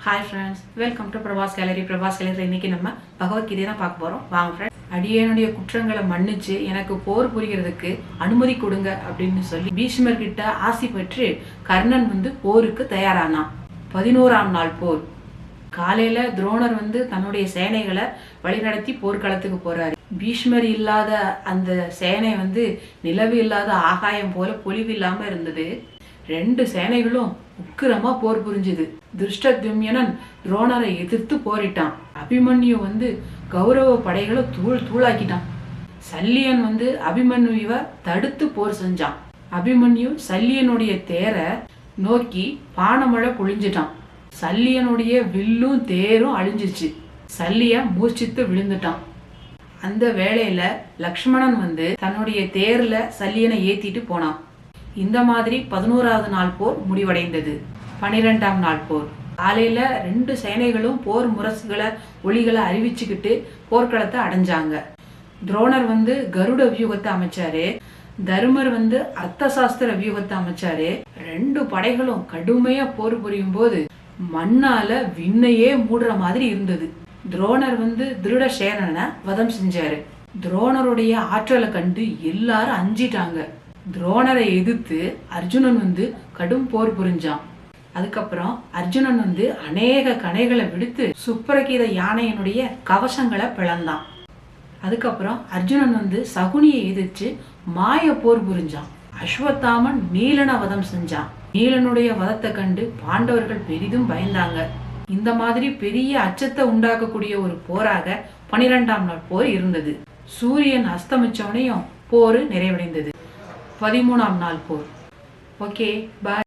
Hi friends, welcome to Prabhas gallery. Prabhas gallery இன்னைக்கு நம்ம பகவத்கீதையை தான் பார்க்க போகிறோம். வாங்க ஃப்ரெண்ட்ஸ். அடியனுடைய குற்றங்களை மன்னிச்சு எனக்கு போர் புரிகிறதுக்கு அனுமதி கொடுங்க அப்படின்னு சொல்லி பீஷ்மர் கிட்ட ஆசி பெற்று கர்ணன் போருக்கு தயாரானான். 11ஆம் நாள் போர். காலையில துரோணர் தன்னுடைய சேனைகளை வழிநடத்தி போர்க்களத்துக்கு போறாரு. பீஷ்மர் இல்லாத அந்த சேனை நிலவு இல்லாத ஆகாயம் போல பொலிவு இல்லாம இருந்தது. 2 சேனைகளும் உக்கிரமா போர் புரிஞ்சுது. துருஷ்டத்யும்னன் துரோணரை எதிர்த்து போரிட்டான். அபிமன்யு கௌரவ படைகளை தூள் தூளாக்கிட்டான். சல்லியன் அபிமன்யுவை தடுத்து போர் செஞ்சான். அபிமன்யு சல்லியனுடைய தேரை நோக்கி பானமழை பொழிஞ்சிட்டான். சல்லியனுடைய வில்லும் தேரும் அழிஞ்சிச்சு. சல்லியன் மூர்ச்சித்து விழுந்துட்டான். அந்த வேளையில லக்ஷ்மணன் தன்னுடைய தேர்ல சல்லியனை ஏத்திட்டு போனான். இந்த மாதிரி 11ஆவது நாள் போர் முடிவடைந்தது. 12ஆம் நாள் போர். காலையில 2 சேனைகளும் போர் முரசுகளை ஒளிகளை அறிவிச்சுக்கிட்டு போர்க்களத்தை அடைஞ்சாங்க. துரோணர் கருட வியூகத்தை அமைச்சாரு. தருமர் அர்த்த சாஸ்திர வியூகத்தை அமைச்சாரு. 2 படைகளும் கடுமையா போர் புரியும் போது மண்ணால விண்ணையே மூடுற மாதிரி இருந்தது. துரோணர் திருடசேனனை வதம் செஞ்சாரு. துரோணருடைய ஆற்றலை கண்டு எல்லாரும் அஞ்சிட்டாங்க. துரோணரை எதிர்த்து அர்ஜுனன் கடும் போர் புரிஞ்சான். அதுக்கப்புறம் அர்ஜுனன் அநேக கணைகளை விடுத்து சுப்ரகீத யானையினுடைய கவசங்களை பிளந்தான். அதுக்கப்புறம் அர்ஜுனன் சகுனியை எதிர்த்து மாய போர் புரிஞ்சான். அஸ்வத்தாமன் நீலனை வதம் செஞ்சான். நீலனுடைய வதத்தை கண்டு பாண்டவர்கள் பெரிதும் பயந்தாங்க. இந்த மாதிரி பெரிய அச்சத்தை உண்டாக்கக்கூடிய ஒரு போராக 12ஆம் நாள் போர் இருந்தது. சூரியன் அஸ்தமிச்சவனையும் போர் நிறைவடைந்தது. 13ஆம் நாள் போர். ஓகே, பாய்.